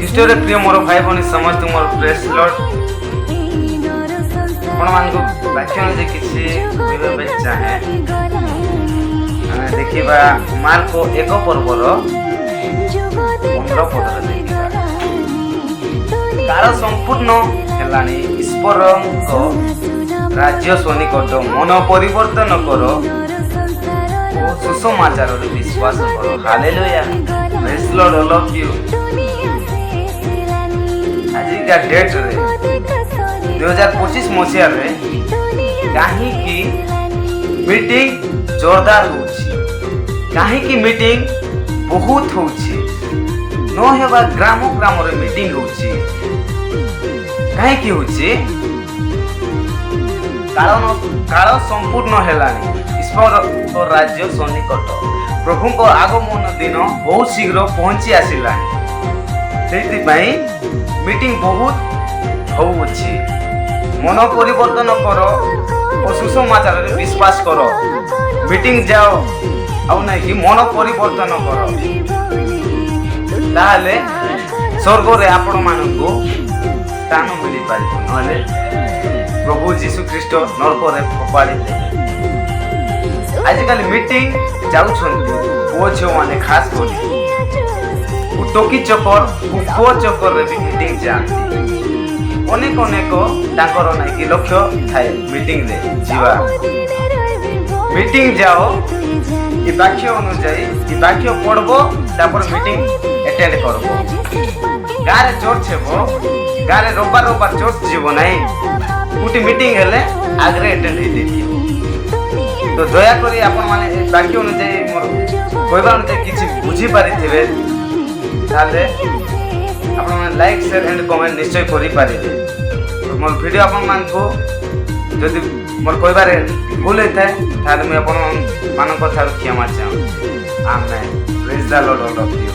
ଖ୍ରୀଷ୍ଟରେ ପ୍ରିୟ ମୋର ଭାଇ ଭଉଣୀ ସମସ୍ତେ ମୋର ପ୍ରେସ୍ ଲର୍ଡ ଆପଣମାନଙ୍କୁ ବାକ୍ୟ ଯେ କିଛି କହିବା ପାଇଁ ଚାହେଁ। ଆମେ ଦେଖିବା ମାର୍କ 1 ପର୍ବର 15 ପଦରେ ଦେଖିବା। କାଳ ସମ୍ପୂର୍ଣ୍ଣ ହେଲାଣି, ଈଶ୍ୱରଙ୍କ ରାଜ୍ୟ ସନ୍ନିକଟ, ମନ ପରିବର୍ତ୍ତନ କର ଓ ସୁସମାଚାରରେ ବିଶ୍ୱାସ କର। ହାଲେଲୁୟା, ପ୍ରେଜ୍ ଲର୍ଡ, ଅଲ୍ ଅଫ୍ ୟୁ। ଆଜିକା ଡେଟ୍ରେ 2025 ମସିହାରେ କାହିଁକି ମିଟିଂ ଜୋରଦାର ହେଉଛି, କାହିଁକି ମିଟିଂ ବହୁତ ହେଉଛି, ନ ହେବା ଗ୍ରାମ ଗ୍ରାମରେ ମିଟିଂ ହେଉଛି। କାହିଁକି ହେଉଛି? କାଳ ସମ୍ପୂର୍ଣ୍ଣ ହେଲାଣି, ଈଶ୍ୱରଙ୍କ ରାଜ୍ୟ ସନ୍ନିକଟ, ପ୍ରଭୁଙ୍କ ଆଗମନ ଦିନ ବହୁତ ଶୀଘ୍ର ପହଞ୍ଚି ଆସିଲାଣି। ସେଇଥିପାଇଁ ମିଟିଂ ବହୁତ ହଉଅଛି। ମନ ପରିବର୍ତ୍ତନ କର ଓ ସୁସମାଚାରରେ ବିଶ୍ୱାସ କର। ମିଟିଂ ଯାଅ, ଆଉ ନାଇଁ କି ମନ ପରିବର୍ତ୍ତନ କର, ତାହେଲେ ସ୍ୱର୍ଗରେ ଆପଣମାନଙ୍କୁ ସ୍ଥାନ ମିଳିପାରିବ। ନହେଲେ ପ୍ରଭୁ ଯୀଶୁ ଖ୍ରୀଷ୍ଟ ନରକରେ ଫୋପାଡ଼ି ଦେବେ। ଆଜିକାଲି ମିଟିଂ ଯାଉଛନ୍ତି ପୁଅ ଝିଅମାନେ, ଖାସ କରି ଟୋକି ଚକର, ପୁଅ ଚକରରେ ବି ମିଟିଂ ଯାଆନ୍ତି। ଅନେକ ତାଙ୍କର ନାଇକି ଲକ୍ଷ୍ୟ ଥାଏ ମିଟିଂରେ ଯିବା। ମିଟିଂ ଯାଅ, ଏ ବାକ୍ୟ ଅନୁଯାୟୀ ଏ ବାକ୍ୟ ପଢ଼ବ, ତାପରେ ମିଟିଂ ଆଟେଣ୍ଡ କରବ। ଗାଁରେ ଚର୍ଚ୍ଚ ହେବ, ଗାଁରେ ରବିବାର ଚର୍ଚ୍ଚ ଯିବ ନାହିଁ, ଗୋଟେ ମିଟିଂ ହେଲେ ଆଗରେ ଆଟେଣ୍ଡ ହେଇଯାଇଥିବ। ତ ଦୟାକରି ଆପଣମାନେ ଏ ବାକ୍ୟ ଅନୁଯାୟୀ ମୋର କହିବା ଅନୁଯାୟୀ କିଛି ବୁଝିପାରିଥିବେ, ତାହେଲେ ଆପଣମାନେ ଲାଇକ୍, ସେୟାର ଏଣ୍ଡ କମେଣ୍ଟ ନିଶ୍ଚୟ କରିପାରିବେ। ମୋର ଭିଡ଼ିଓ ଆପଣମାନଙ୍କୁ ଯଦି ମୋର କହିବାରେ ଭୁଲ ହେଇଥାଏ, ତାହେଲେ ମୁଁ ଆପଣମାନଙ୍କ ଠାରୁ କ୍ଷମା ଚାହୁଁ। ଆମେନ୍। ପ୍ରେଜ୍ ଦ ଲର୍ଡ, ଅଲ୍ ଅଫ୍ ୟୁ।